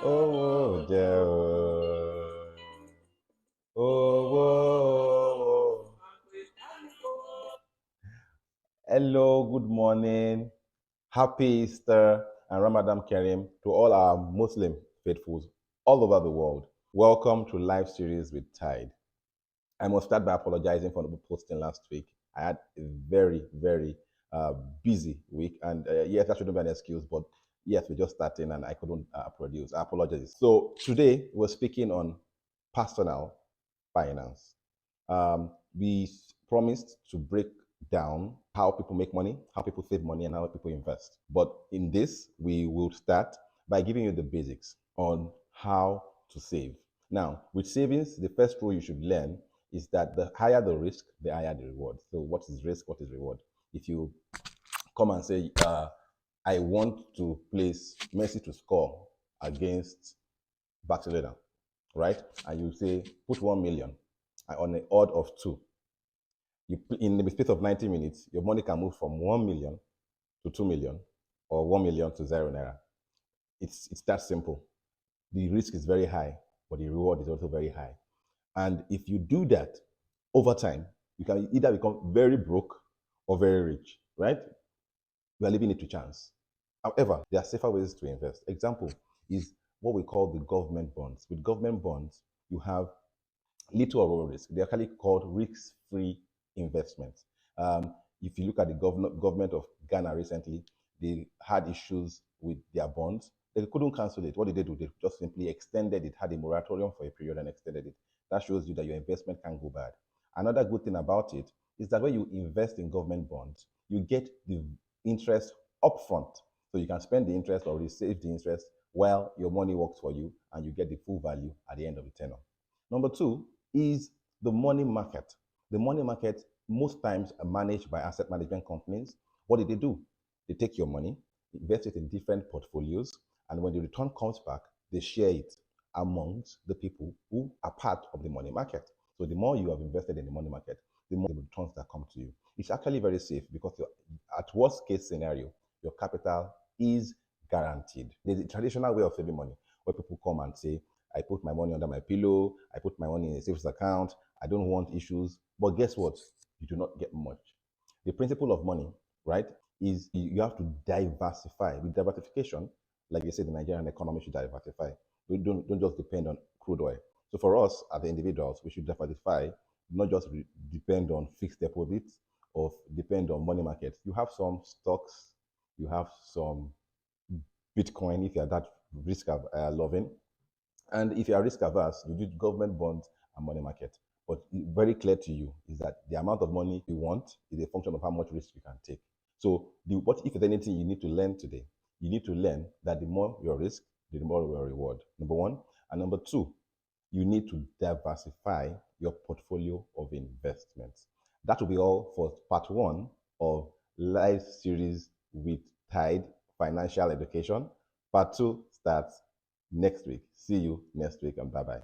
Owó jẹ́ o. Owó. Hello, good morning. Happy Easter and Ramadan Kareem to all our Muslim faithfuls all over the world. Welcome to Live Series with Tide. I must start by apologizing for not posting last week. I had a very busy week, and yes, that shouldn't be an excuse, but yes, we're just starting and I couldn't produce. I apologize. So today we're speaking on personal finance. We promised to break down how people make money, how people save money, and how people invest. But in this, we will start by giving you the basics on how to save. Now, with savings, the first rule you should learn is that the higher the risk, the higher the reward. So, what is risk? What is reward? If you come and say, I want to place Messi to score against Barcelona, right? And you say, put 1 million on an odd of 2. In the space of 90 minutes, your money can move from 1 million to 2 million or 1 million to 0 naira. It's that simple. The risk is very high, but the reward is also very high. And if you do that over time, you can either become very broke or very rich, right? We are leaving it to chance. However, there are safer ways to invest. Example is what we call the government bonds. With government bonds, you have little or no risk. They're actually called risk-free investments. If you look at the government of Ghana recently, they had issues with their bonds. They couldn't cancel it. What did they do? They just simply extended it, had a moratorium for a period and extended it. That shows you that your investment can go bad. Another good thing about it is that when you invest in government bonds, you get the interest upfront. So you can spend the interest or receive the interest while your money works for you and you get the full value at the end of the tenure. Number two is the money market. The money market most times are managed by asset management companies. What do? They take your money, invest it in different portfolios, and when the return comes back, they share it amongst the people who are part of the money market. So the more you have invested in the money market, the more the returns that come to you. It's actually very safe because at worst case scenario, your capital is guaranteed. There's a traditional way of saving money where people come and say, I put my money under my pillow, I put my money in a savings account, I don't want issues. But guess what? You do not get much. The principle of money, right, is you have to diversify. With diversification, like they say, the Nigerian economy should diversify. Don't just depend on crude oil. So for us as individuals, we should diversify, not just depend on fixed deposits or depend on money markets. You have some stocks, you have some Bitcoin if you're that risk loving. And if you are risk averse, you do government bonds and money market. But very clear to you is that the amount of money you want is a function of how much risk you can take. So, what if there's anything you need to learn today? You need to learn that the more your risk, the more your reward. Number one. And number two, you need to diversify your portfolio of investments. That will be all for part one of live series with Tide Financial Education. Part two starts next week. See you next week and bye bye.